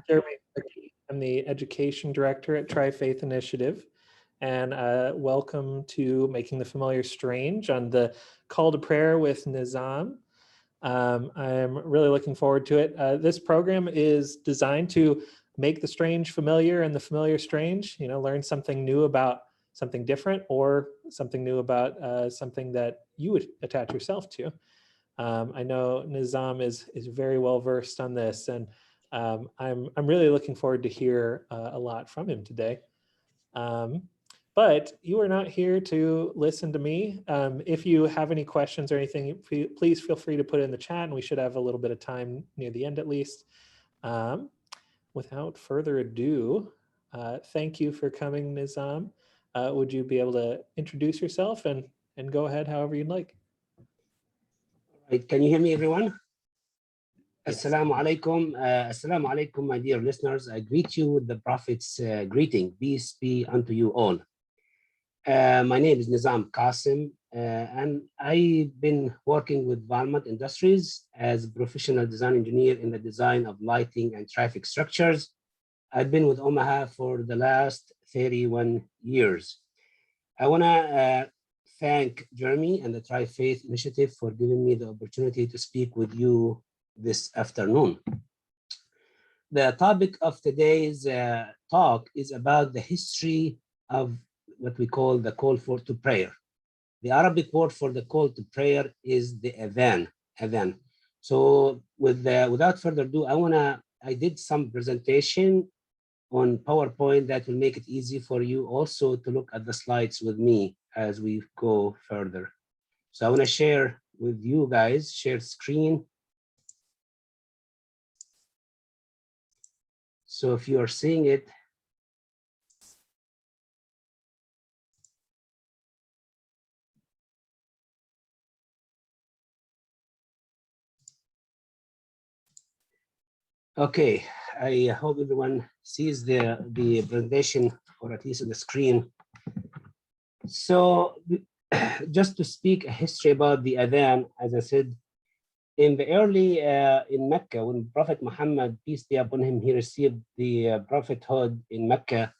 Jeremy Fricke. I'm the Education Director at Tri-Faith Initiative. And welcome to Making the Familiar Strange on the Call to Prayer with Nizam. I'm really looking forward to it. This program is designed to make the strange familiar and the familiar strange, you know, learn something new about something different or something new about something that you would attach yourself to. I know Nizam is very well versed on this, and I'm really looking forward to hear a lot from him today. But you are not here to listen to me. If you have any questions or anything, please feel free to put it in the chat, and we should have a little bit of time near the end at least. Without further ado, thank you for coming, Nizam. Would you be able to introduce yourself and go ahead however you'd like? Right. Can you hear me, everyone? Yes. Assalamu alaikum. Assalamu alaikum, my dear listeners. I greet you with the Prophet's greeting. Peace be unto you all. My name is Nizam Qassem, and I've been working with Valmont Industries as a professional design engineer in the design of lighting and traffic structures. I've been with Omaha for the last 31 years. I want to thank Jeremy and the Tri-Faith Initiative for giving me the opportunity to speak with you this afternoon. The topic of today's talk is about the history of what we call the call to prayer. The Arabic word for the call to prayer is the adhan. So without further ado, I did some presentation on PowerPoint that will make it easy for you also to look at the slides with me as we go further. So I want to share with you guys, share screen. So if you are seeing it, okay, I hope everyone sees the presentation, or at least on the screen. So just to speak a history about the adhan, as I said, in the early, in Mecca, when Prophet Muhammad, peace be upon him, he received the prophethood in Mecca,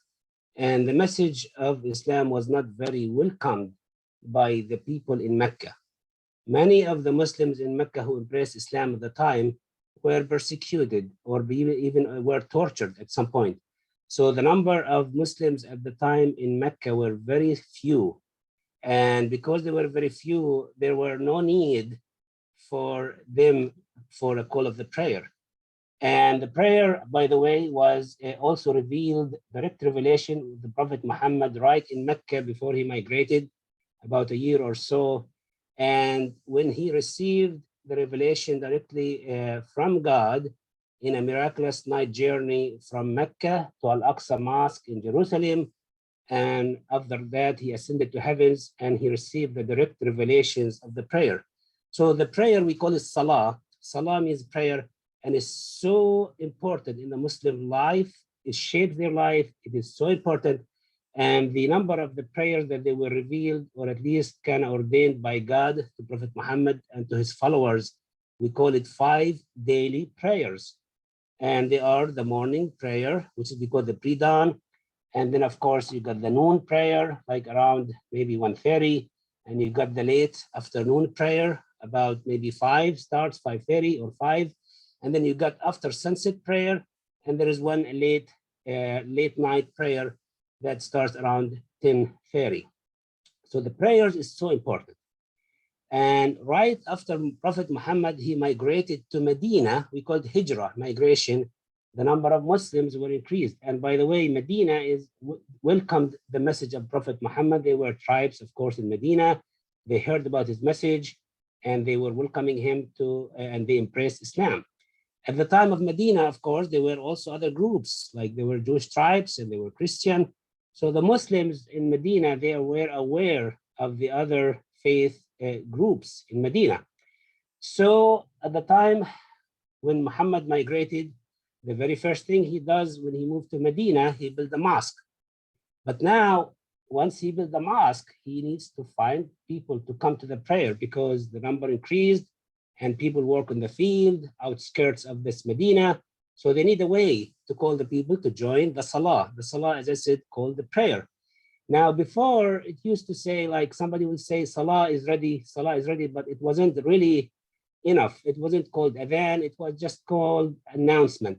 and the message of Islam was not very welcomed by the people in Mecca. Many of the Muslims in Mecca who embraced Islam at the time were persecuted or even were tortured at some point. So the number of Muslims at the time in Mecca were very few. And because they were very few, there were no need for them for a call of the prayer. And the prayer, by the way, was also revealed, direct revelation of the Prophet Muhammad right in Mecca before he migrated, about a year or so. And when he received the revelation directly from God in a miraculous night journey from Mecca to Al-Aqsa Mosque in Jerusalem, and after that he ascended to heavens and he received the direct revelations of the prayer. So the prayer, we call it salah. Salah means prayer, and it's so important in the Muslim life. It shapes their life. It is so important. And the number of the prayers that they were revealed, or at least kind of ordained by God to Prophet Muhammad and to his followers, we call it 5 daily prayers. And they are the morning prayer, which is we call the pre-dawn. And then of course you got the noon prayer, like around maybe 1:30, and you got the late afternoon prayer, about maybe 5, starts 5:30 or 5. And then you got after sunset prayer, and there is one late night prayer that starts around 10:30. So the prayers is so important. And right after Prophet Muhammad, he migrated to Medina, we call it Hijrah, migration. The number of Muslims were increased. And by the way, Medina welcomed the message of Prophet Muhammad. There were tribes, of course, in Medina. They heard about his message and they were welcoming him and they embraced Islam. At the time of Medina, of course, there were also other groups, like there were Jewish tribes and they were Christian. So the Muslims in Medina, they were aware of the other faith groups in Medina. So at the time when Muhammad migrated, the very first thing he does when he moved to Medina, he built a mosque. But now, once he built the mosque, he needs to find people to come to the prayer because the number increased and people work in the field, outskirts of this Medina. So they need a way to call the people to join the salah. The salah, as I said, called the prayer. Now, before it used to say, like somebody would say, salah is ready, but it wasn't really enough. It wasn't called adhan, it was just called announcement.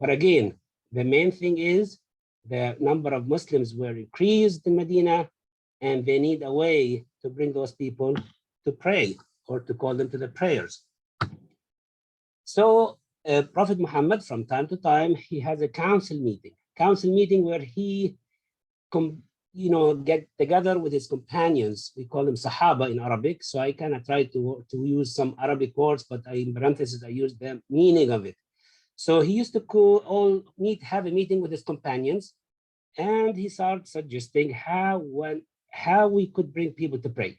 But again, the main thing is the number of Muslims were increased in Medina, and they need a way to bring those people to pray or to call them to the prayers. So Prophet Muhammad, from time to time, he has a council meeting where he get together with his companions. We call them Sahaba in Arabic. So I kind of try to use some Arabic words, but in parentheses, I use the meaning of it. So he used to have a meeting with his companions, and he started suggesting how we could bring people to pray.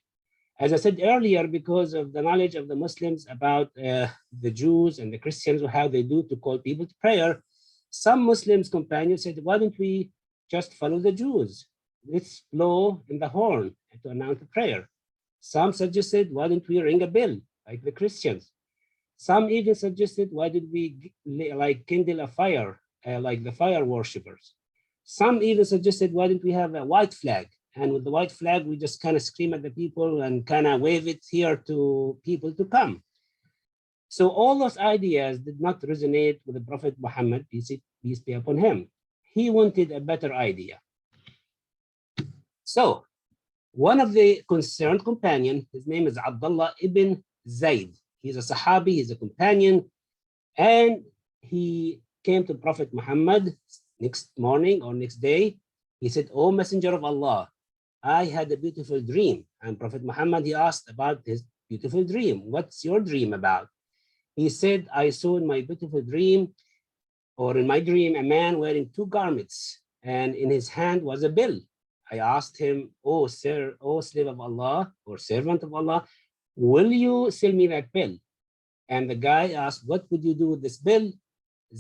As I said earlier, because of the knowledge of the Muslims about the Jews and the Christians, how they do to call people to prayer, some Muslims companions said, why don't we just follow the Jews? Let's blow in the horn to announce the prayer. Some suggested, why don't we ring a bell like the Christians? Some even suggested, why did we kindle a fire like the fire worshippers? Some even suggested, why don't we have a white flag? And with the white flag, we just kind of scream at the people and kind of wave it here to people to come. So all those ideas did not resonate with the Prophet Muhammad, peace be upon him. He wanted a better idea. So one of the concerned companion, his name is Abdullah ibn Zayd. He's a Sahabi, he's a companion, and he came to Prophet Muhammad next morning or next day. He said, "O Messenger of Allah, I had a beautiful dream." And Prophet Muhammad, he asked about his beautiful dream. What's your dream about? He said, I saw in my beautiful dream, or in my dream, a man wearing two garments, and in his hand was a bill. I asked him, "Oh, sir, oh slave of Allah, or servant of Allah, will you sell me that bill?" And the guy asked, "What would you do with this bill?"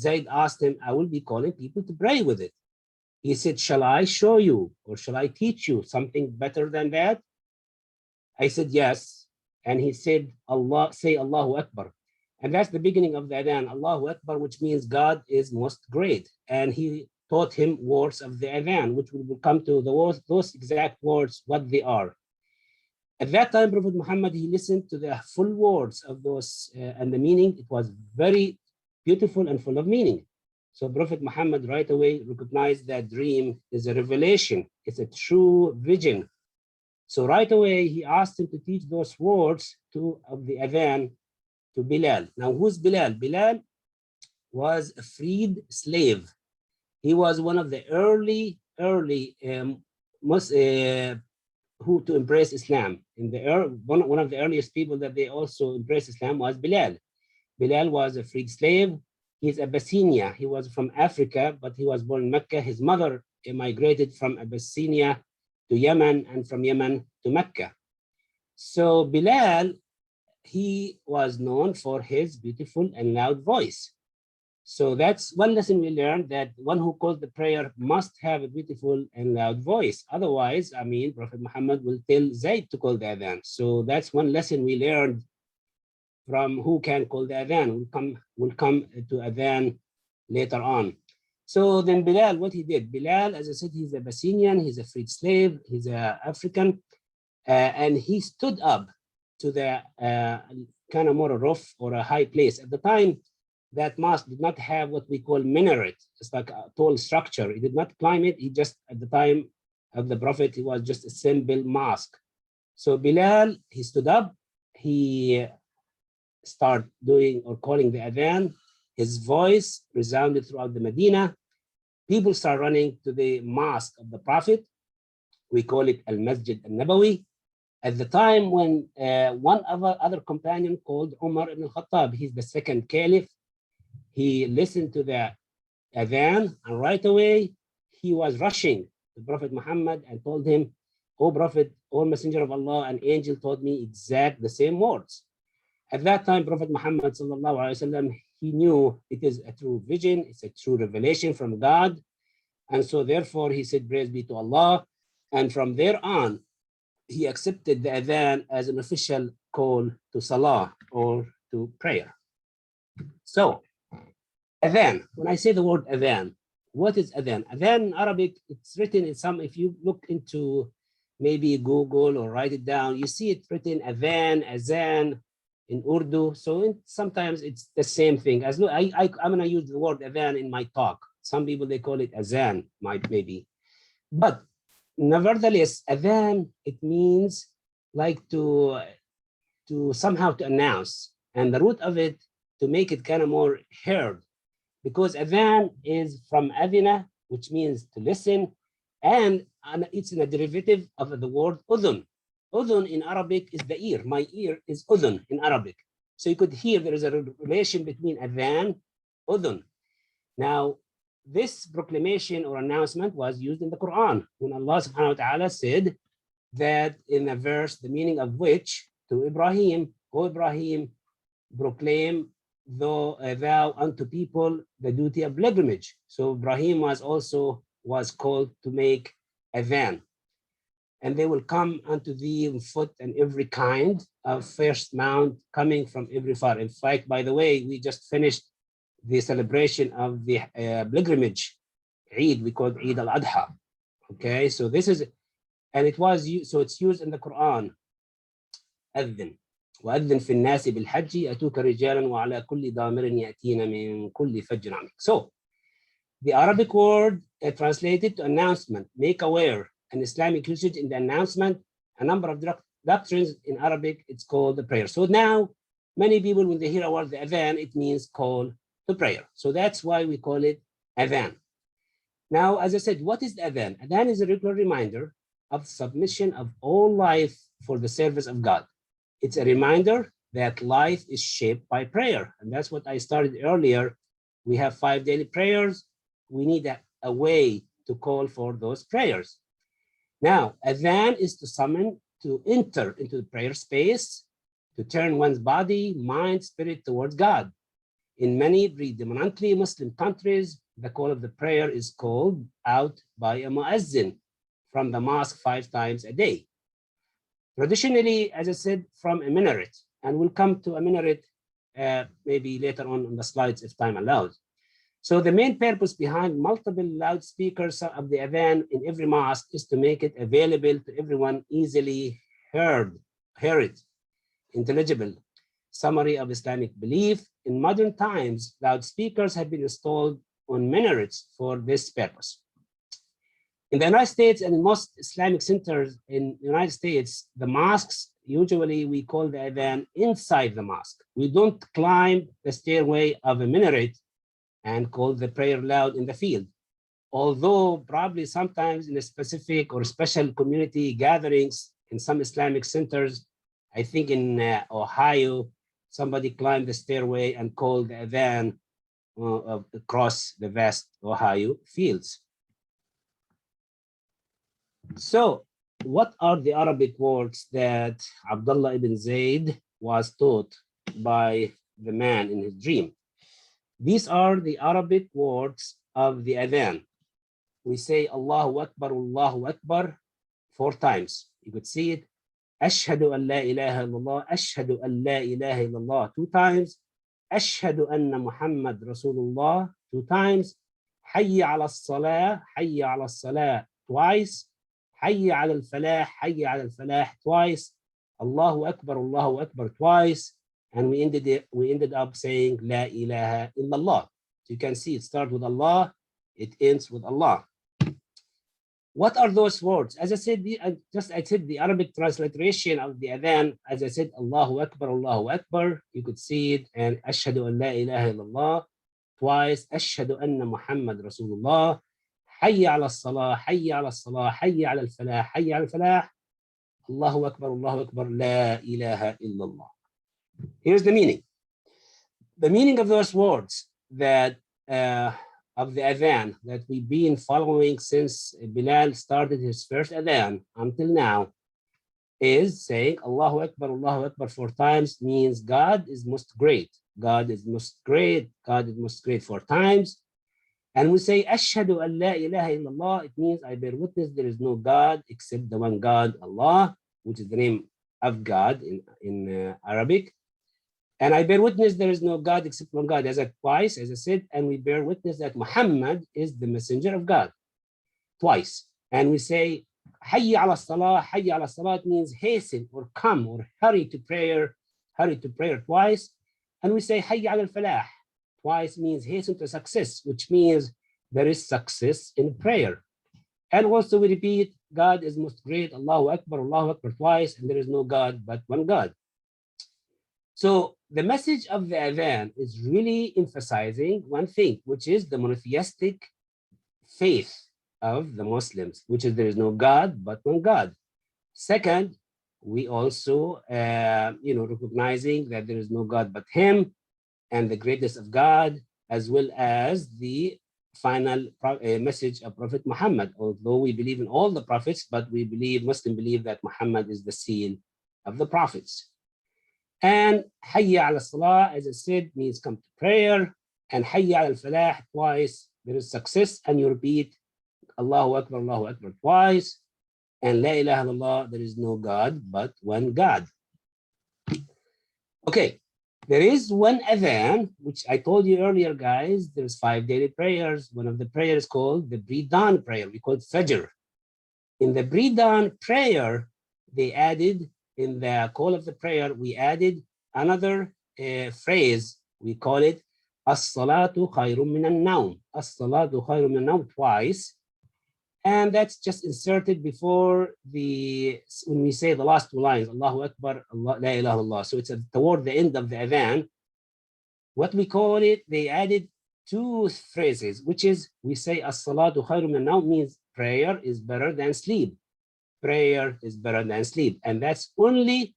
Zayd asked him, "I will be calling people to pray with it." He said, "Shall I show you, or shall I teach you something better than that?" I said, "Yes." And he said, say Allahu Akbar. And that's the beginning of the adhan, Allahu Akbar, which means God is most great. And he taught him words of the adhan, which will come to those exact words, what they are. At that time, Prophet Muhammad, he listened to the full words of those and the meaning. It was very beautiful and full of meaning. So Prophet Muhammad right away recognized that dream is a revelation. It's a true vision. So right away, he asked him to teach those words of the adhan to Bilal. Now, who's Bilal? Bilal was a freed slave. He was one of the early who to embrace Islam. One of the earliest people that they also embraced Islam was Bilal. Bilal was a freed slave. He's Abyssinia. He was from Africa, but he was born in Mecca. His mother migrated from Abyssinia to Yemen, and from Yemen to Mecca. So Bilal, he was known for his beautiful and loud voice. So that's one lesson we learned, that one who calls the prayer must have a beautiful and loud voice. Otherwise, Prophet Muhammad will tell Zayd to call the adhan. So that's one lesson we learned from who can call the adhan. We'll come to adhan later on. So then Bilal, what he did, Bilal, as I said, he's a Abyssinian, he's a freed slave, he's an African, and he stood up to the kind of more a roof or a high place. At the time, that mosque did not have what we call minaret. It's like a tall structure. He did not climb it. He just, at the time of the Prophet, it was just a simple mosque. So Bilal, he stood up, he started doing or calling the adhan. His voice resounded throughout the Medina. People start running to the mosque of the Prophet. We call it Al-Masjid Al-Nabawi. At the time when one other companion called Umar ibn al-Khattab, he's the second caliph, he listened to the adhan, and right away he was rushing to Prophet Muhammad and told him, "O Prophet, O Messenger of Allah, an angel told me the same words." At that time, Prophet Muhammad sallallahu alaihi wasallam, he knew it is a true vision, it's a true revelation from God. And so therefore he said, "Praise be to Allah." And from there on, he accepted the adhan as an official call to salah or to prayer. So Adhan. When I say the word adhan, what is adhan? Adhan in Arabic, it's written in some, if you look into maybe Google or write it down, you see it written adhan, azan in Urdu. So sometimes it's the same thing. I'm going to use the word adhan in my talk. Some people, they call it azan, maybe. But nevertheless, adhan, it means like to somehow to announce. And the root of it, to make it kind of more heard. Because adhan is from adhina, which means to listen, and it's in a derivative of the word udhun. Udhun in Arabic is the ear. My ear is udhun in Arabic. So you could hear there is a relation between adhan, udhun. Now, this proclamation or announcement was used in the Quran when Allah subhanahu wa ta'ala said that in a verse, the meaning of which to Ibrahim, O Ibrahim, proclaim thou unto people the duty of pilgrimage. So Ibrahim was called to make adhan. And they will come unto thee on foot and every kind of first mount coming from every far. In fact, by the way, we just finished the celebration of the pilgrimage, Eid, we call it Eid al-Adha. Okay, so this is, and it was, so it's used in the Quran, adhan. وأذن في الناس بالحج أتوك رجالا وعلى كل ضامر يأتين من كل فج عميق. So the Arabic word translated to announcement, make aware, an Islamic usage in the announcement, a number of doctrines in Arabic, it's called the prayer. So now many people, when they hear a word the adhan, it means call to prayer. So that's why we call it adhan. Now, as I said, what is the adhan? Adhan is a regular reminder of submission of all life for the service of God. It's a reminder that life is shaped by prayer. And that's what I started earlier. We have 5 daily prayers. We need a way to call for those prayers. Now, adhan is to summon, to enter into the prayer space, to turn one's body, mind, spirit towards God. In many predominantly Muslim countries, the call of the prayer is called out by a muezzin from the mosque 5 times a day. Traditionally, as I said, from a minaret, and we'll come to a minaret maybe later on the slides if time allows. So the main purpose behind multiple loudspeakers of the adhan in every mosque is to make it available to everyone, easily heard it, intelligible. Summary of Islamic belief. In modern times, loudspeakers have been installed on minarets for this purpose. In the United States and in most Islamic centers in the United States, the mosques, usually we call the adhan inside the mosque. We don't climb the stairway of a minaret and call the prayer loud in the field. Although probably sometimes in a specific or special community gatherings in some Islamic centers, I think in Ohio, somebody climbed the stairway and called the adhan across the vast Ohio fields. So what are the Arabic words that Abdullah ibn Zayd was taught by the man in his dream? These are the Arabic words of the adhan. We say Allahu Akbar 4 times. You could see it. Ashhadu an la ilaha illallah, ashhadu an la ilaha illallah 2 times. Ashhadu anna Muhammad Rasulullah 2 times. Hayya ala salah twice. Hayya ala al-falah twice. Allahu Akbar twice. And we ended up saying La ilaha illallah. So you can see it starts with Allah, it ends with Allah. What are those words? As I said, I said the Arabic transliteration of the adhan, as I said, Allahu Akbar. You could see it, and Ashhadu an la ilaha illallah twice. Ashhadu anna Muhammad Rasulullah. Hayya ala salah, hayya ala salah, hayya ala al-falah, hayya ala al-falah. Allahu Akbar, la ilaha illallah. Here's the meaning. The meaning of those words that of the adhan that we've been following since Bilal started his first adhan until now is saying Allahu Akbar 4 times means God is most great. God is most great. God is most great 4 times. And we say Ashhadu an la ilaha illallah. It means I bear witness there is no God except the one God, Allah, which is the name of God in Arabic. And I bear witness there is no God except one God, as I twice, as I said, and we bear witness that Muhammad is the messenger of God, twice. And we say, Hayya ala salah, Hayya ala salah means hasten or come or hurry to prayer twice. And we say, Hayya ala falah, twice means hasten to success, which means there is success in prayer. And also we repeat, God is most great, Allahu Akbar twice, and there is no God but one God. So the message of the adhan is really emphasizing one thing, which is the monotheistic faith of the Muslims, which is there is no God but one God. Second, we also, recognizing that there is no God but Him and the greatness of God, as well as the final message of Prophet Muhammad. Although we believe in all the prophets, but Muslims believe that Muhammad is the seal of the prophets. And Hayya ala Salah, as I said, means come to prayer. And Hayya ala Falah, twice, there is success. And you repeat Allahu Akbar twice. And La ilaha illallah, there is no God but one God. Okay, there is one adhan, which I told you earlier, guys, there's 5 daily prayers. One of the prayers called the pre-dawn prayer. We call it Fajr. In the pre-dawn prayer, they added, in the call of the prayer, we added another phrase. We call it As-salatu khayrun min an-nawm. As-salatu khayrun min an-nawm twice. And that's just inserted before when we say the last 2 lines, Allahu Akbar, Allah, La ilaha illallah. So it's toward the end of the adhan. What we call it, they added 2 phrases, which is we say As-salatu khayrun min an-nawm means prayer is better than sleep. Prayer is better than sleep. And that's only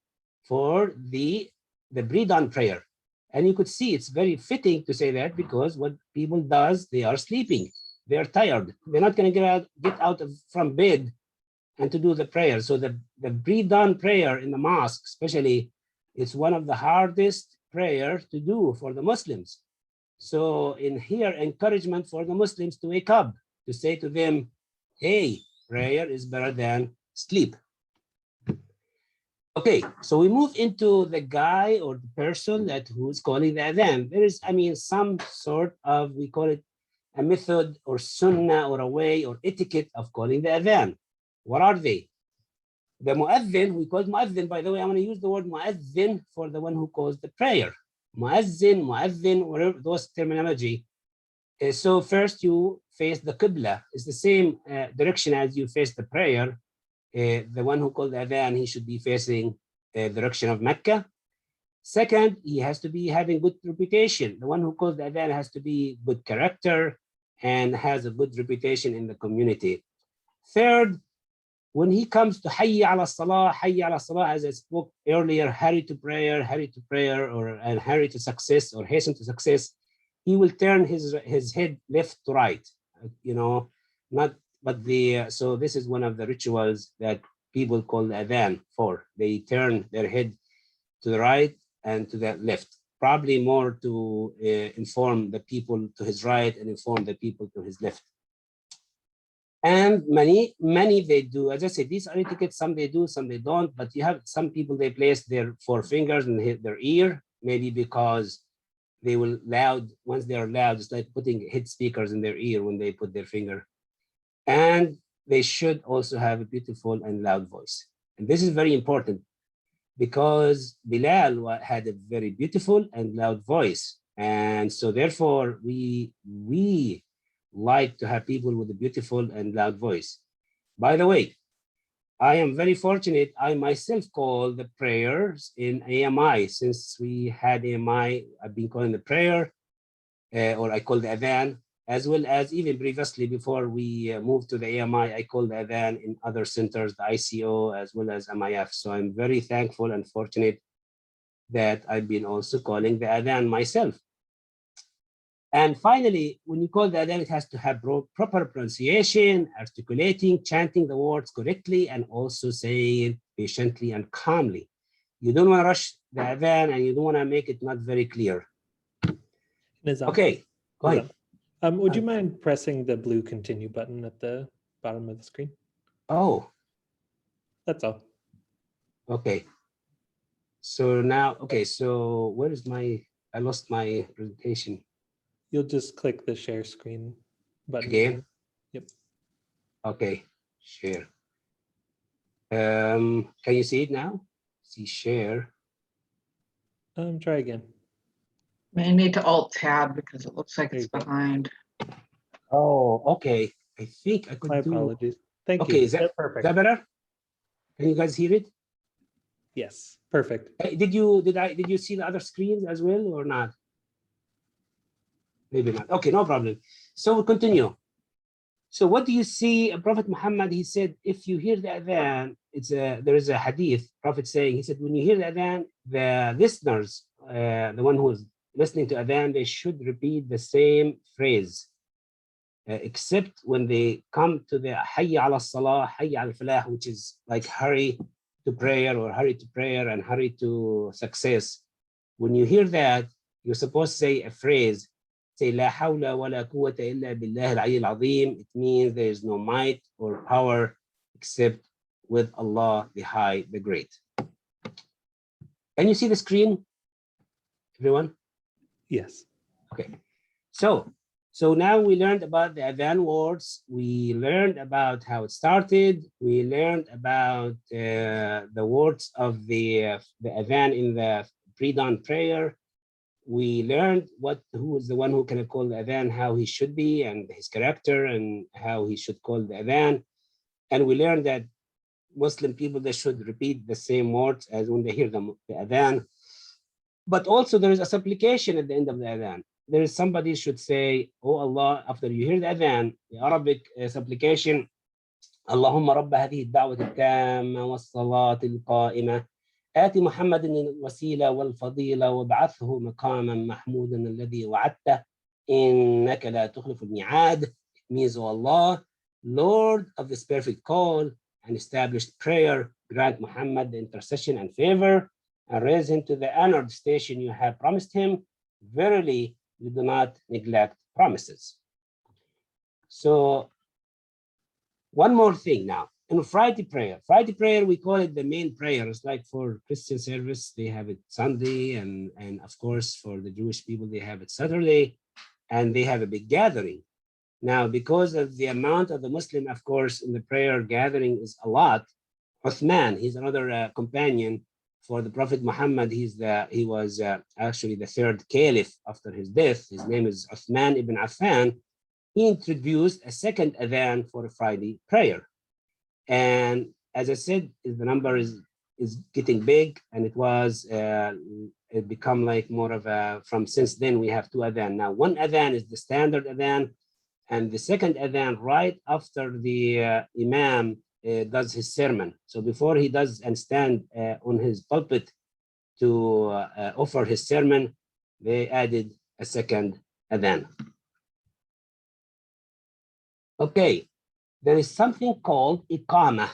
for the pre-dawn prayer. And you could see it's very fitting to say that because what people does, they are sleeping. They're tired. They're not going to get out from bed and to do the prayer. So the pre-dawn prayer in the mosque, especially, it's one of the hardest prayers to do for the Muslims. So in here, encouragement for the Muslims to wake up, to say to them, hey, prayer is better than sleep. Okay, so we move into the guy or the person who's calling the adhan. There is, some sort of, we call it a method or sunnah or a way or etiquette of calling the adhan. What are they? The mu'adhin, we call it mu'adhin. By the way, I'm going to use the word mu'adhin for the one who calls the prayer. Mu'adhin, whatever those terminology. So first you face the Qibla. It's the same direction as you face the prayer. The one who called the adhan, he should be facing the direction of Mecca. Second, he has to be having good reputation. The one who calls the adhan has to be good character and has a good reputation in the community. Third, when he comes to Hayya ala Salah, as I spoke earlier, hurry to prayer, and hurry to success or hasten to success, he will turn his head left to right, so this is one of the rituals that people call the adhan for. They turn their head to the right and to the left, probably more to inform the people to his right and inform the people to his left. And many they do. As I said, these are etiquettes, some they do, some they don't, but you have some people, they place their 4 fingers in their ear, maybe because they will loud, once they are loud, it's like putting head speakers in their ear when they put their finger. And they should also have a beautiful and loud voice. And this is very important because Bilal had a very beautiful and loud voice. And so therefore we like to have people with a beautiful and loud voice. By the way, I am very fortunate. I myself call the prayers in AMI. Since we had AMI, I've been calling the prayer, or I call the adhan, as well as even previously before we moved to the AMI, I called the adhan in other centers, the ICO, as well as MIF. So I'm very thankful and fortunate that I've been also calling the adhan myself. And finally, when you call the adhan, it has to have proper pronunciation, articulating, chanting the words correctly, and also saying patiently and calmly. You don't want to rush the adhan and you don't want to make it not very clear. Nizam. Okay, go ahead. Would you mind pressing the blue continue button at the bottom of the screen? Oh. That's all. Okay. So now, okay, so where is I lost my presentation You'll just click the share screen button again. Yep. Okay, share. Can you see it now? See share. Try again. May need to alt tab because it looks like There it's you go. behind. Oh, okay. I think I could My do. apologies. Thank Okay, you. is that Perfect? Is that better? Can you guys hear it? Yes, perfect. Did you see the other screens as well or not? Maybe not. Okay, no problem. So we'll continue. So what do you see? Prophet Muhammad, he said, if you hear the adhan, there is a hadith, Prophet saying, he said, when you hear the adhan, the listeners, the one who is listening to adhan, they should repeat the same phrase, except when they come to the hayya ala salah, hayya al falah, which is like hurry to prayer or hurry to prayer and hurry to success. When you hear that, you're supposed to say a phrase, say la hawla wa la quwwata illa billah al-ali al-azim. It means there is no might or power except with Allah the High, the Great. Can you see the screen, everyone? Yes. Okay. So now we learned about the adhan words. We learned about how it started. We learned about the words of the adhan in the pre-dawn prayer. We learned who is the one who can call the adhan, how he should be, and his character, and how he should call the adhan. And we learned that Muslim people, they should repeat the same words as when they hear the adhan. But also there is a supplication at the end of the adhan. There is somebody should say, oh Allah, after you hear the adhan, the Arabic supplication, اللهم رب هذه الدعوة التامة والصلاة القائمة آت محمد الوسيلة والفضيلة وابعثه مقاما محمودا الذي وعدته إنك لا تخلف الميعاد. It means, oh Allah, Lord of this perfect call and established prayer, grant Muhammad the intercession and favor and raise him to the honored station you have promised him. Verily, you do not neglect promises. So one more thing now. In Friday prayer, we call it the main prayer. It's like for Christian service, they have it Sunday, and of course for the Jewish people, they have it Saturday, and they have a big gathering. Now, because of the amount of the Muslim, of course, in the prayer gathering is a lot. Uthman, he's another companion for the Prophet Muhammad. He was actually the third caliph after his death. His name is Uthman ibn Affan. He introduced a second adhan for a Friday prayer. And as I said, the number is getting big, and it become like more of from since then we have two adhan. Now, one adhan is the standard adhan, and the second adhan right after the Imam does his sermon. So before he does and stand on his pulpit to offer his sermon, they added a second adhan. Okay, there is something called iqamah.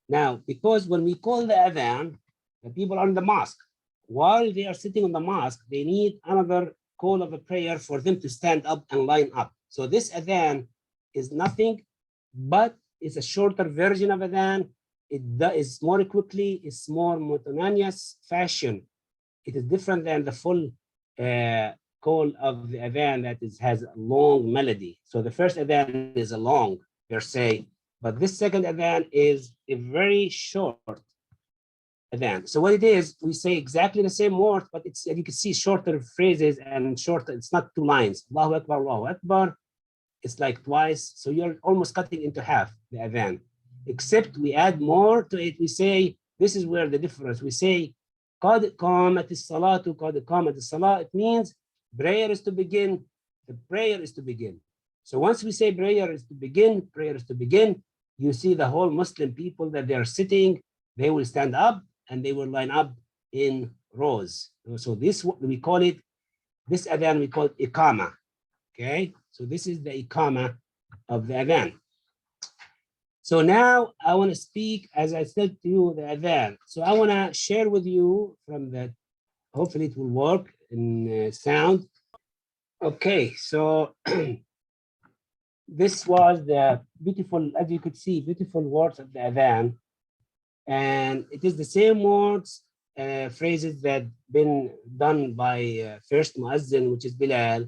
Now, because when we call the adhan, the people are in the mosque. While they are sitting in the mosque, they need another call of a prayer for them to stand up and line up. So this adhan is nothing but it's a shorter version of adhan. It is more quickly, it's more monotonous fashion. It is different than the full call of the adhan that has a long melody. So the first adhan is a long per se, but this second adhan is a very short adhan. So what it is, we say exactly the same word, but it's, you can see, shorter phrases and shorter, it's not two lines. Allahu Akbar, Allahu Akbar. It's like twice. So you're almost cutting into half the adhan, except we add more to it. We say, this is where the difference, we say, قَدْ قَامَتِ الصَّلَاةُ قَدْ قَامَتِ الصَّلَاةُ. It means prayer is to begin, the prayer is to begin. So once we say prayer is to begin, you see the whole Muslim people that they're sitting, they will stand up and they will line up in rows. So this, we call it, this adhan, we call it iqama. Okay, so this is the iqama of the adhan. So now I want to speak, as I said to you, the adhan. So I want to share with you from the, hopefully it will work in sound. Okay, so this was the beautiful, as you could see, beautiful words of the adhan. And it is the same words phrases that been done by first muazzin, which is Bilal.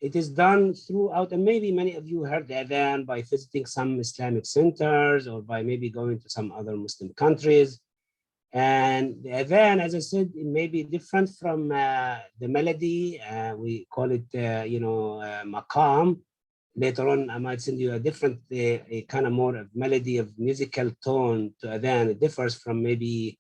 It is done throughout, and maybe many of you heard the adhan by visiting some Islamic centers or by maybe going to some other Muslim countries. And the adhan, as I said, it may be different from the melody. We call it, maqam. Later on, I might send you a different, a kind of more of melody of musical tone to adhan. It differs from maybe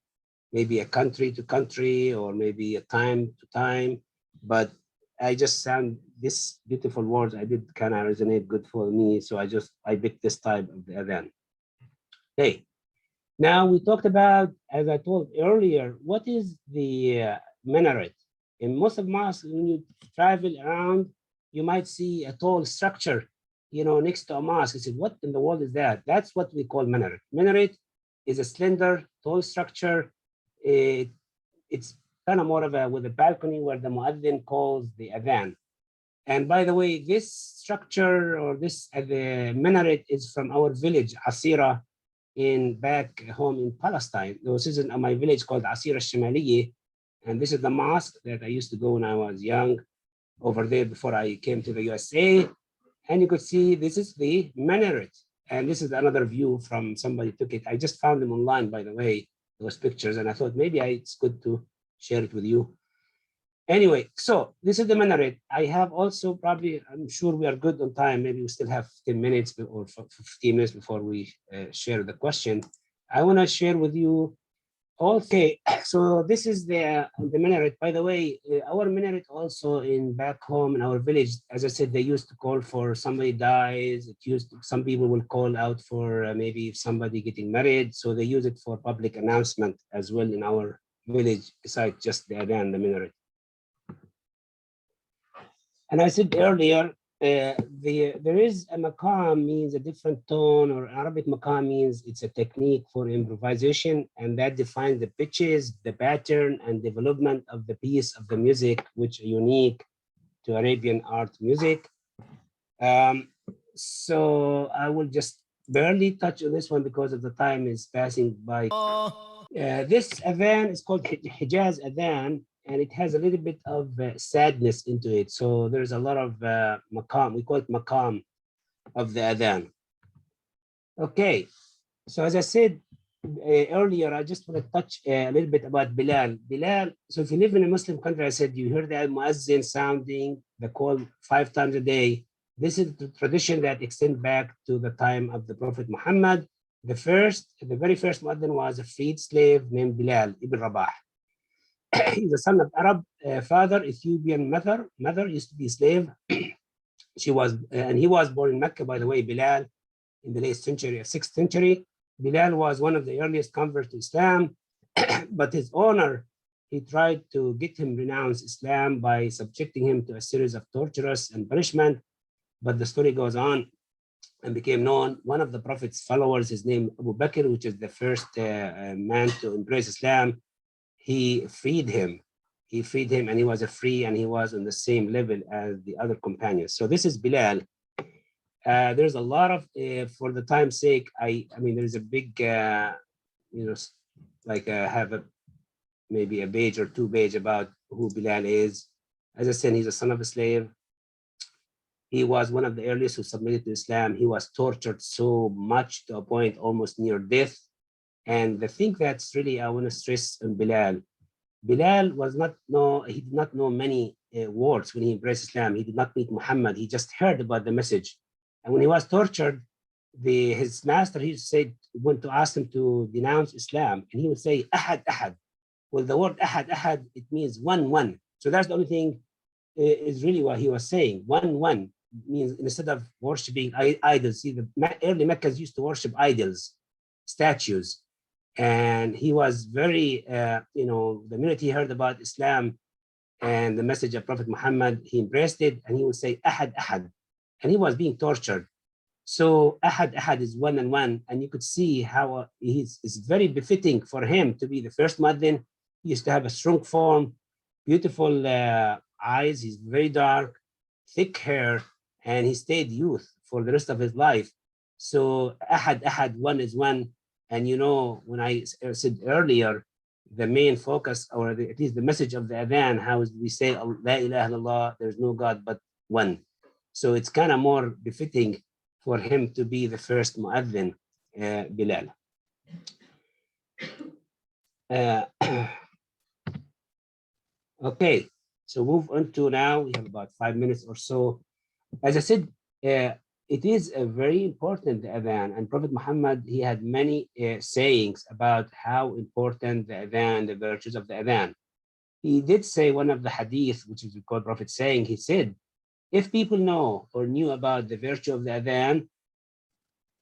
a country to country or maybe a time to time. But I just found this beautiful words. I did kind of resonate good for me. So I picked this type of the adhan. Okay. Now we talked about, as I told earlier, what is the minaret? In most of mosques, when you travel around, you might see a tall structure, next to a mosque. You say, what in the world is that? That's what we call minaret. Minaret is a slender, tall structure. It's kind of more of with a balcony where the muaddin calls the adhan. And by the way, this structure or this the minaret is from our village, Asira, back home in Palestine. This is in my village called Asira al-Shamaliye. And this is the mosque that I used to go when I was young over there before I came to the USA. And you could see this is the minaret. And this is another view from somebody took it. I just found them online, by the way, those pictures. And I thought maybe it's good to share it with you. Anyway, so this is the minaret. I have also probably, I'm sure we are good on time. Maybe we still have 10 minutes or 15 minutes before we share the question. I want to share with you. Okay, so this is the minaret. By the way, our minaret also in back home in our village, as I said, they used to call for somebody dies. Some people will call out for maybe somebody getting married. So they use it for public announcement as well in our village, besides just the adhan, the minaret. And I said earlier, there is a maqam means a different tone, or Arabic maqam means it's a technique for improvisation, and that defines the pitches, the pattern, and development of the piece of the music, which are unique to Arabian art music. So I will just barely touch on this one because of the time is passing by. This adhan is called Hijaz adhan, and it has a little bit of sadness into it. So there's a lot of maqam, we call it maqam of the adhan. Okay, so as I said earlier, I just want to touch a little bit about Bilal. Bilal, so if you live in a Muslim country, I said you hear the muazzin sounding the call 5 times a day. This is the tradition that extends back to the time of the Prophet Muhammad. The very first muazzin was a freed slave named Bilal ibn Rabah. He's the son of Arab father, Ethiopian mother used to be a slave. And he was born in Mecca, by the way, Bilal, in the late century, 6th century. Bilal was one of the earliest converts to Islam, but his owner, he tried to get him renounce Islam by subjecting him to a series of tortures and punishment. But the story goes on and became known. One of the Prophet's followers, his name Abu Bakr, which is the first man to embrace Islam, he freed him. And he was free, and he was on the same level as the other companions. So this is Bilal. There's a lot of, for the time's sake, I mean, there's a big, have maybe a page or 2 pages about who Bilal is. As I said, he's a son of a slave. He was one of the earliest who submitted to Islam. He was tortured so much to a point almost near death. And the thing that's really, I want to stress on Bilal he did not know many words when he embraced Islam. He did not meet Muhammad. He just heard about the message. And when he was tortured, his master, went to ask him to denounce Islam. And he would say, Ahad, Ahad. Well, the word Ahad, Ahad, it means one. So that's the only thing is really what he was saying. One means instead of worshiping idols. See, the early Meccans used to worship idols, statues. And he was very, the minute he heard about Islam and the message of Prophet Muhammad, he embraced it, and he would say, Ahad, Ahad. And he was being tortured. So Ahad, Ahad is one, and you could see how it's very befitting for him to be the first Muaddin. He used to have a strong form, beautiful eyes, he's very dark, thick hair, and he stayed youth for the rest of his life. So Ahad, Ahad, one is one. And when I said earlier, the main focus, or at least the message of the adhan, how we say, La ilaha illallah, there's no God but one. So it's kind of more befitting for him to be the first muadhin, Bilal. Okay, so move on to now, we have about 5 minutes or so. As I said, it is a very important adhan, and Prophet Muhammad, he had many sayings about how important the adhan, the virtues of the adhan. He did say one of the hadith, which is called Prophet saying, he said, if people know or knew about the virtue of the adhan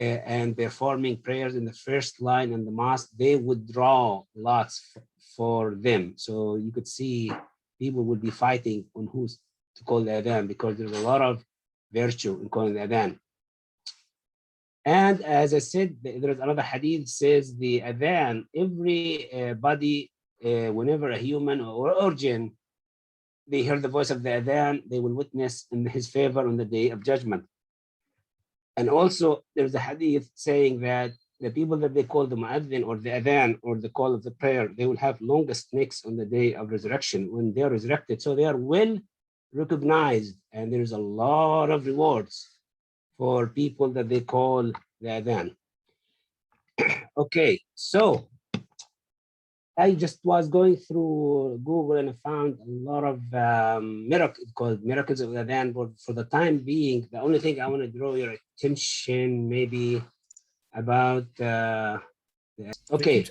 and performing prayers in the first line in the mosque, they would draw lots for them. So you could see people would be fighting on who's to call the adhan, because there's a lot of virtue in calling the adhan. And as I said, there's another hadith says the adhan, everybody, whenever a human or jinn, they hear the voice of the adhan, they will witness in his favor on the day of judgment. And also there's a hadith saying that the people that they call the muadhin or the adhan or the call of the prayer, they will have longest necks on the day of resurrection when they are resurrected. So they are well recognized, and there's a lot of rewards for people that they call the adhan. Okay, so I just was going through Google and I found a lot of miracles of the adhan, but for the time being, the only thing I want to draw your attention maybe about okay,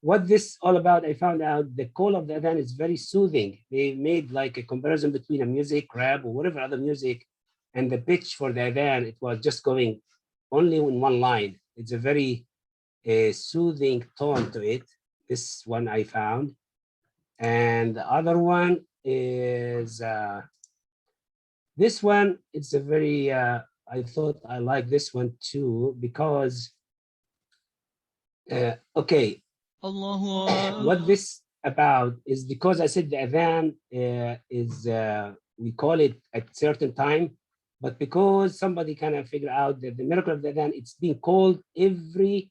what this all about, I found out the call of the adhan is very soothing. They made like a comparison between a music, rap, or whatever other music, and the pitch for the adhan, it was just going only in one line. It's a very soothing tone to it. This one I found. And the other one is this one. It's a very, I thought I like this one too, because, okay, what this about is because I said the adhan is, we call it at certain time, but because somebody kind of figure out that the miracle of the adhan, it's being called every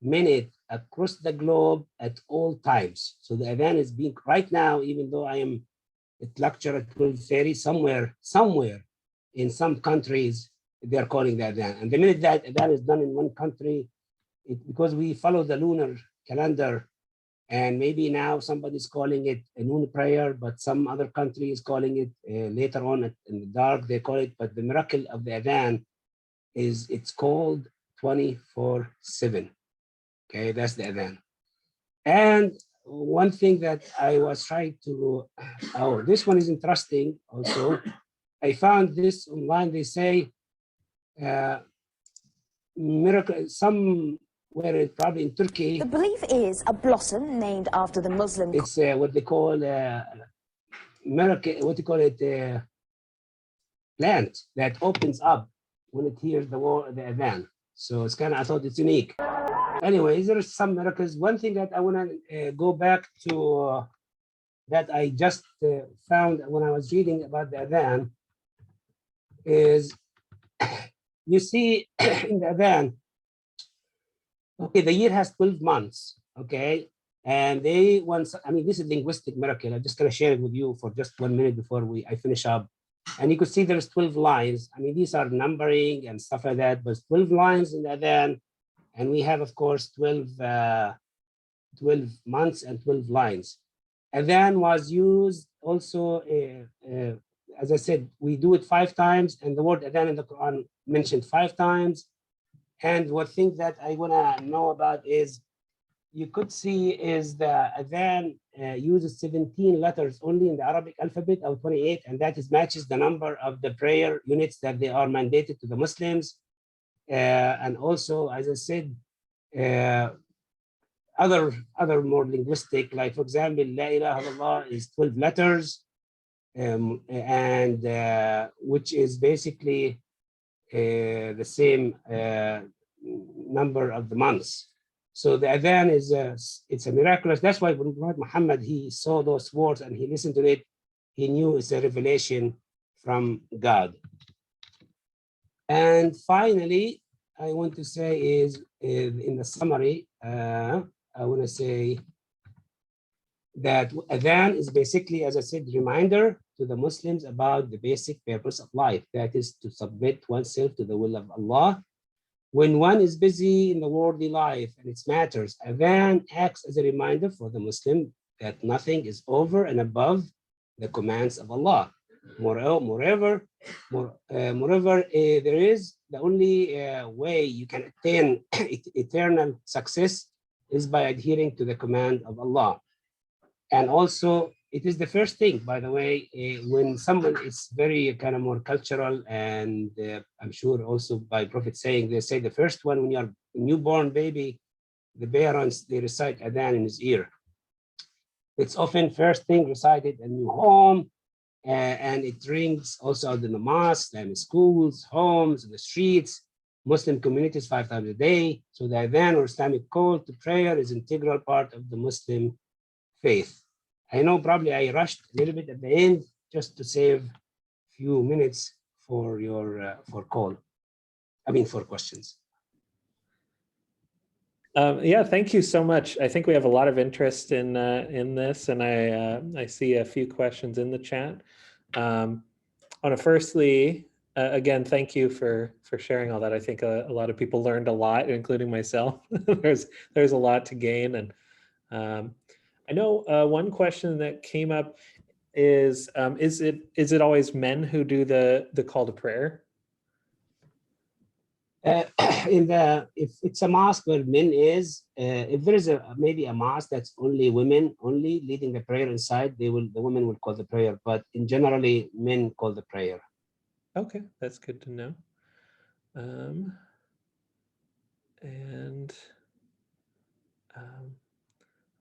minute across the globe at all times. So the adhan is being right now, even though I am at lecture at 12:30, somewhere in some countries, they're calling the adhan. And the minute that adhan is done in one country, because we follow the lunar calendar, and maybe now somebody's calling it a noon prayer, but some other country is calling it later on in the dark, they call it, but the miracle of the adhan is it's called 24/7. Okay, that's the adhan. And one thing that I was trying to, oh, this one is interesting also. I found this online, they say, miracle, somewhere probably in Turkey. The belief is a blossom named after the Muslim. It's what they call miracle, what do you call it, plant that opens up when it hears the adhan. So it's kind of, I thought it's unique. Anyways, there are some miracles. One thing that I want to go back to that I just found when I was reading about the adhan is, you see in the adhan, okay, the year has 12 months, okay? And they once, I mean, this is linguistic miracle. I'm just gonna share it with you for just 1 minute before I finish up. And you could see there's 12 lines. I mean, these are numbering and stuff like that, but 12 lines in the adhan. And we have, of course, 12 months and 12 lines. Adhan was used also, as I said, we do it 5 times, and the word adhan in the Quran mentioned 5 times. And one thing that I want to know about is, you could see is the adhan uses 17 letters only in the Arabic alphabet, or 28, and that is matches the number of the prayer units that they are mandated to the Muslims. And also, as I said, other more linguistic, like for example, La ilaha illallah is 12 letters, and which is basically the same number of the months. So the adhan is it's a miraculous. That's why when Prophet Muhammad, he saw those words and he listened to it, he knew it's a revelation from God. And finally, I want to say is in the summary, I want to say that adhan is basically, as I said, reminder to the Muslims about the basic purpose of life. That is to submit oneself to the will of Allah. When one is busy in the worldly life and its matters, adhan acts as a reminder for the Muslim that nothing is over and above the commands of Allah. Moreover, there is the only way you can attain eternal success is by adhering to the command of Allah. And also, it is the first thing, by the way, when someone is very kind of more cultural, and I'm sure also by Prophet saying, they say the first one, when you're a newborn baby, the parents, they recite adhan in his ear. It's often first thing recited in your home, and it rings also out in the mosque, and in schools, homes, in the streets, Muslim communities 5 times a day. So the adhan or Islamic call to prayer is an integral part of the Muslim faith. I know probably I rushed a little bit at the end just to save a few minutes for your for questions. Yeah, thank you so much. I think we have a lot of interest in this, and I see a few questions in the chat. I want to firstly, again, thank you for sharing all that. I think a lot of people learned a lot, including myself. there's a lot to gain, and I know one question that came up is it always men who do the call to prayer? If it's a mosque where men is, if there is maybe a mosque that's only women only leading the prayer inside, the women will call the prayer, but in generally men call the prayer. Okay, that's good to know.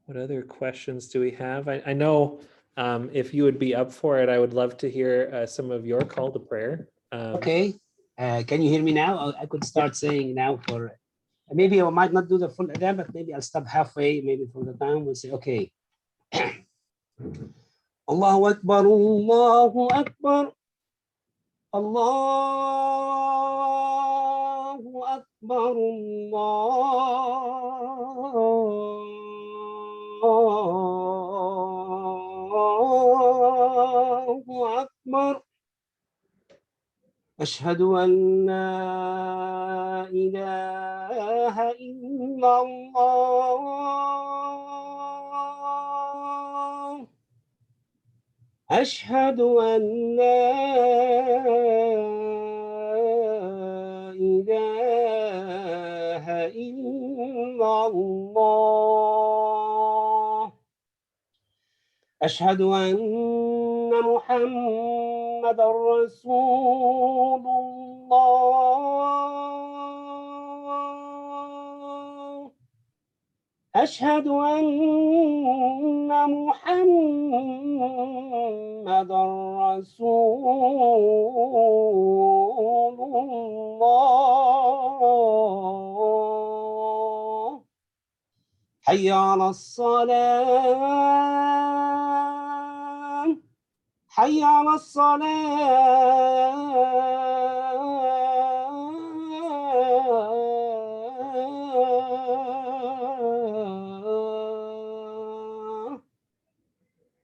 What other questions do we have? I know if you would be up for it, I would love to hear some of your call to prayer. Okay. Can you hear me now? I could start saying now for, maybe I might not do the full adhan, but maybe I'll stop halfway, maybe from the time we'll say, okay. Allahu Akbar, Allahu Akbar, Allahu Akbar, Allahu Akbar. أشهد أن لا إله إلا الله أشهد أن لا إله إلا الله أشهد أن محمد رسول الله أشهد أن محمد رسول الله حي على الصلاة حي على الصلاة.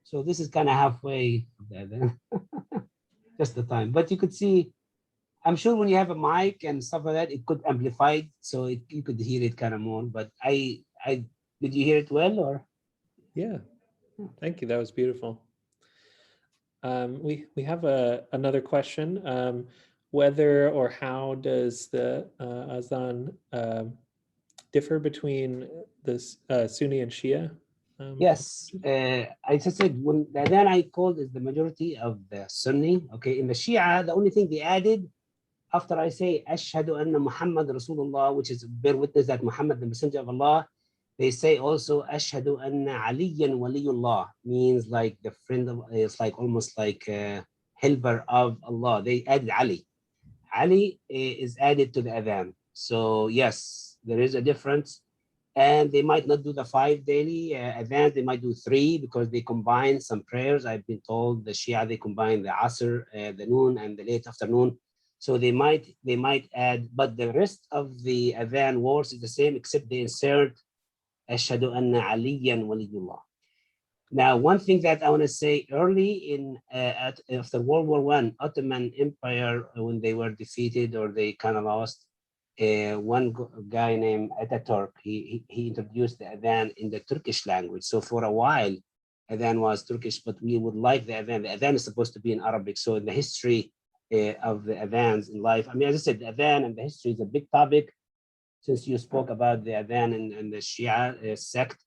So this is kind of halfway there, just the time. But you could see, I'm sure when you have a mic and stuff like that, it could amplify it, so you could hear it kind of more. But did you hear it well, or? Yeah, thank you. That was beautiful. We have another question. Whether or how does the adhan differ between the Sunni and Shia? Yes, I just said when the adhan I called is the majority of the Sunni. Okay, in the Shia, the only thing they added after I say Ashhadu anna Muhammad Rasulullah, which is bear witness that Muhammad the Messenger of Allah, they say also Ashhadu anna Aliyan Waliyullah, means like the friend of, it's like almost like a helper of Allah. They added Ali. Ali is added to the adhan. So yes, there is a difference. And they might not do the 5 daily adhan, they might do 3 because they combine some prayers. I've been told the Shia, they combine the Asr, the noon and the late afternoon. So they might add, but the rest of the adhan words is the same, except they insert Ashhadu anna Aliyan Waliyullah. Now, one thing that I want to say, early in after World War I, Ottoman Empire, when they were defeated or they kind of lost, one guy named Ataturk, he introduced the adhan in the Turkish language. So for a while, adhan was Turkish, but we would like the adhan. The adhan is supposed to be in Arabic. So in the history of the adhans in life, I mean, as I said, the adhan and the history is a big topic. Since you spoke about the adhan and the Shia sect,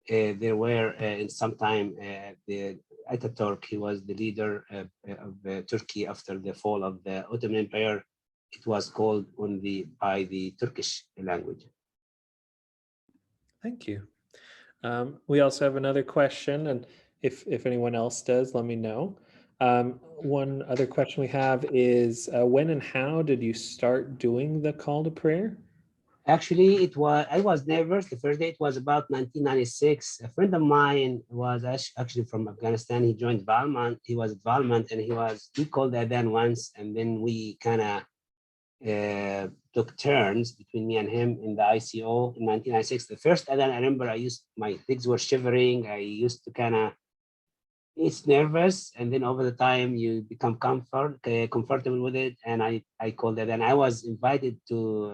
there were in some time the Ataturk, he was the leader of Turkey after the fall of the Ottoman Empire. It was called by the Turkish language. Thank you. We also have another question, and if anyone else does, let me know. One other question we have is, when and how did you start doing the call to prayer? Actually, I was nervous the first day. It was about 1996. A friend of mine was actually from Afghanistan. He joined Valmont. He was at Valmont, and he called the adhan once, and then we kind of took turns between me and him in the ICO in 1996. The first adhan, I remember my legs were shivering. I used to kind of, it's nervous, and then over the time you become comfortable with it. And I called it, and I was invited to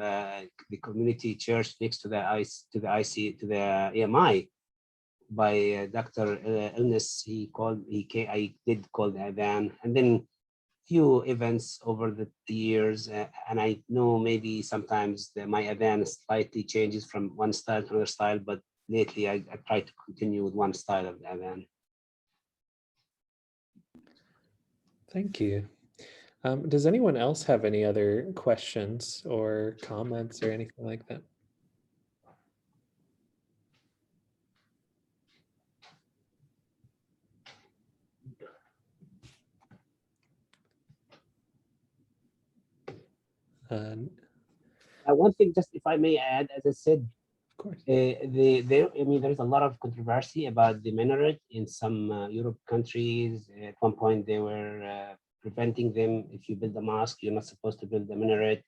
the community church next to the AMI by Dr. Illness. I did call the adhan, and then few events over the years, and I know maybe sometimes my adhan slightly changes from one style to another style, but lately I try to continue with one style of the adhan. Thank you. Does anyone else have any other questions or comments or anything like that? One thing, just if I may add, as I said, Of course. there's a lot of controversy about the minaret in some Europe countries. At one point, they were preventing them. If you build a mosque, you're not supposed to build the minaret.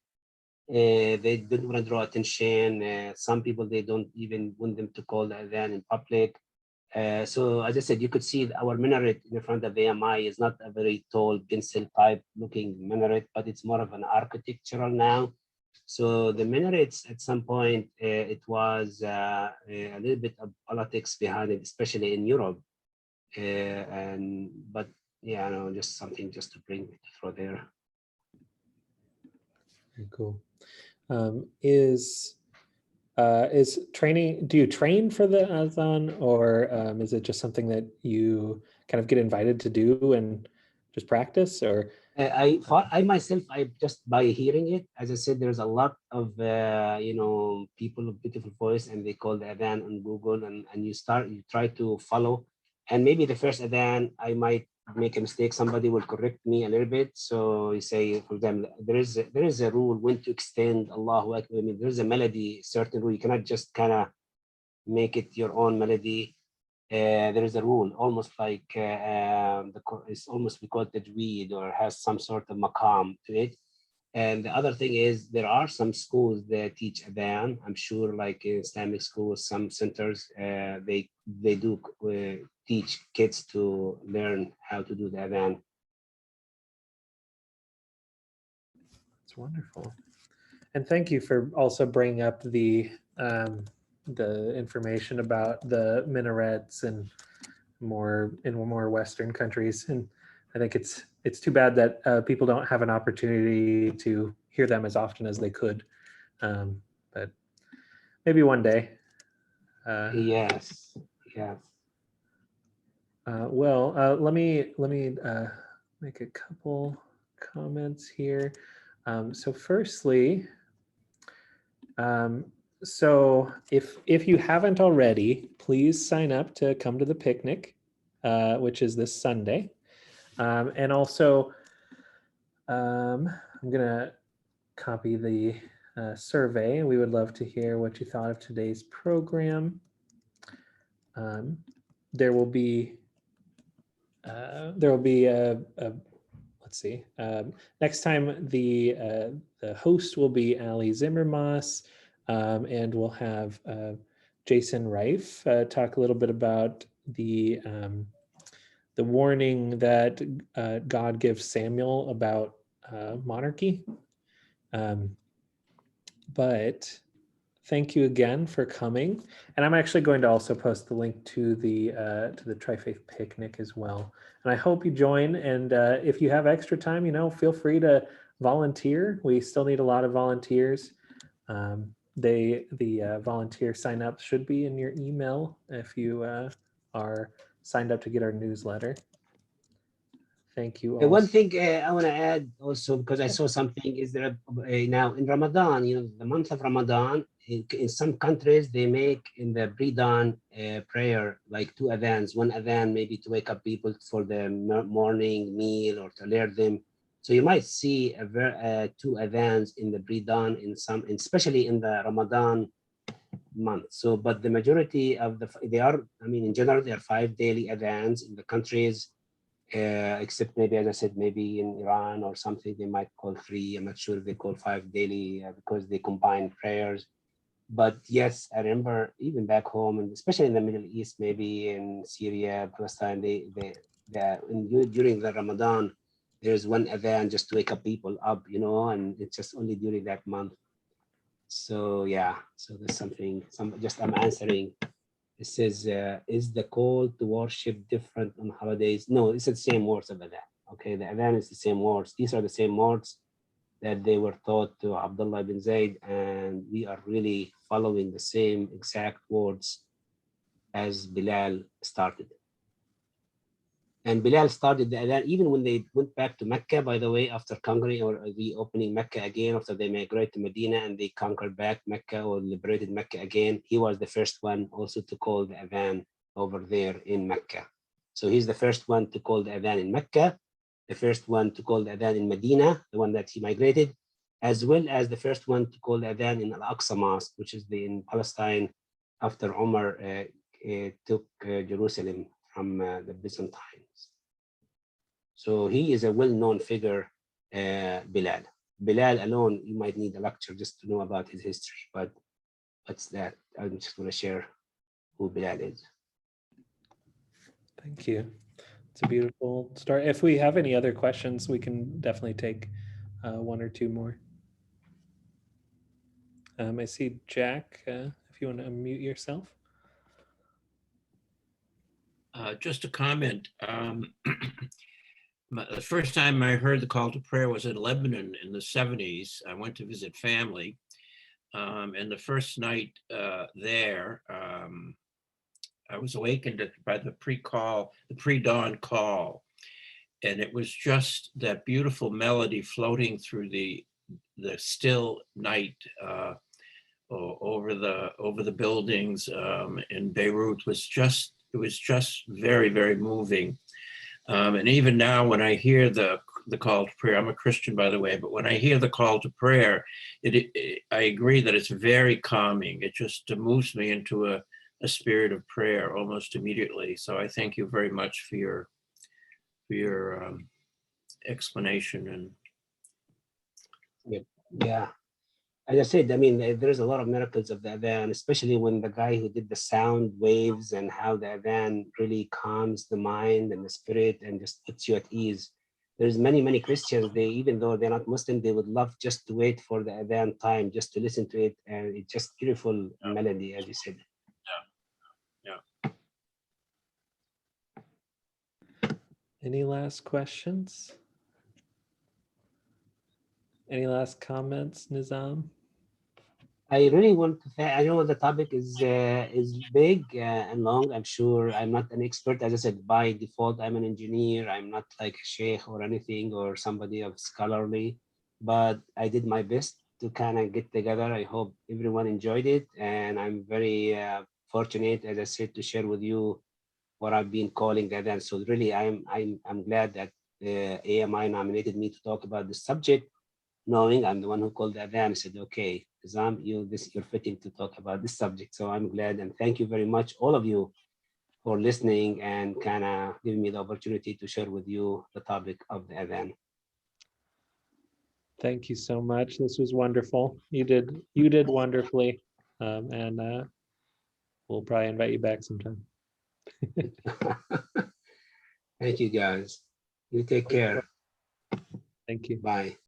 They didn't want to draw attention. Some people, they don't even want them to call the adhan in public. So as I said, you could see our minaret in the front of the AMI is not a very tall pencil type looking minaret, but it's more of an architectural now. So the minarets at some point, it was a little bit of politics behind it, especially in Europe. But yeah, no, just something just to throw there. Very cool. Is training, do you train for the adhan, or is it just something that you kind of get invited to do and just practice? Or I myself, I just by hearing it, as I said, there's a lot of people with beautiful voice, and they call the adhan on Google, and you try to follow, and maybe the first adhan I might make a mistake, somebody will correct me a little bit. So you say, for example, there is a rule when to extend Allahu Akbar. I mean, there's a melody, certain rule. You cannot just kind of make it your own melody. There is a rule, almost like it's almost we call it tajweed, or has some sort of maqam to it. And the other thing is, there are some schools that teach adhan. I'm sure, like in Islamic schools, some centers, they do teach kids to learn how to do the adhan. it's wonderful. And thank you for also bringing up the information about the minarets and more Western countries. And I think it's too bad that people don't have an opportunity to hear them as often as they could. But maybe one day. Yes. Let me make a couple comments here. So firstly, so if you haven't already, please sign up to come to the picnic, which is this Sunday. And also, I'm gonna copy the survey. We would love to hear what you thought of today's program. There will be let's see. Next time, the host will be Ali Zimmermas, and we'll have Jason Reif talk a little bit about the warning that God gives Samuel about monarchy. But thank you again for coming. And I'm actually going to also post the link to the Tri-Faith picnic as well. And I hope you join. And if you have extra time, feel free to volunteer. We still need a lot of volunteers. The volunteer sign up should be in your email if you are signed up to get our newsletter. Thank you all. One thing I want to add also, because I saw something, is there now in Ramadan, the month of Ramadan, in some countries, they make in the pre-dawn prayer, like 2 adhans, one adhan maybe to wake up people for the morning meal or to alert them. So you might see 2 adhans in the pre-dawn especially in the Ramadan month. So, but the majority of in general, there are 5 daily adhans in the countries. Except maybe, as I said, maybe in Iran or something, they might call 3. I'm not sure if they call 5 daily because they combine prayers. But yes, I remember even back home, and especially in the Middle East, maybe in Syria, Palestine, during the Ramadan, there's one adhan just to wake up people up, and it's just only during that month. So yeah, so there's something. I'm answering. It says, is the call to worship different on holidays? No, it's the same words of adhan. Okay, the adhan is the same words. These are the same words that they were taught to Abdullah bin Zayd, and we are really following the same exact words as Bilal started. And Bilal started the adhan even when they went back to Mecca, by the way, after conquering or reopening Mecca again, after they migrated to Medina and they conquered back Mecca or liberated Mecca again. He was the first one also to call the adhan over there in Mecca. So he's the first one to call the adhan in Mecca, the first one to call the adhan in Medina, the one that he migrated, as well as the first one to call the adhan in Al-Aqsa Mosque, which is in Palestine after Umar took Jerusalem from the Byzantines. So he is a well-known figure, Bilal. Bilal alone, you might need a lecture just to know about his history, but what's that? I'm just going to share who Bilal is. Thank you. It's a beautiful start. If we have any other questions, we can definitely take 1 or 2 more. I see Jack, if you want to unmute yourself. Just a comment. The first time I heard the call to prayer was in Lebanon in the 70s. I went to visit family. And the first night there, I was awakened by the pre-dawn call. And it was just that beautiful melody floating through the still night over the buildings in Beirut. It was just very, very moving. And even now when I hear the call to prayer, I'm a Christian, by the way, but when I hear the call to prayer, I agree that it's very calming. It just moves me into a spirit of prayer almost immediately. So I thank you very much for your explanation. Yeah. As I said, there's a lot of miracles of the adhan, especially when the guy who did the sound waves and how the adhan really calms the mind and the spirit and just puts you at ease. There's many Christians, even though they're not Muslim, they would love just to wait for the adhan time, just to listen to it. And it's just beautiful melody, as you said. Yeah. Any last questions? Any last comments, Nizam? I really want to thank, I know the topic is big and long. I'm sure I'm not an expert. As I said, by default, I'm an engineer. I'm not like a sheikh or anything or somebody of scholarly, but I did my best to kind of get together. I hope everyone enjoyed it. And I'm very fortunate, as I said, to share with you what I've been calling the adhan. So really, I'm glad that AMI nominated me to talk about this subject, knowing I'm the one who called the adhan. I said, okay, Nizam, you're fitting to talk about this subject. So I'm glad, and thank you very much, all of you, for listening and kind of giving me the opportunity to share with you the topic of the adhan. Thank you so much. This was wonderful. You did wonderfully, and we'll probably invite you back sometime. Thank you, guys. You take care. Thank you. Bye.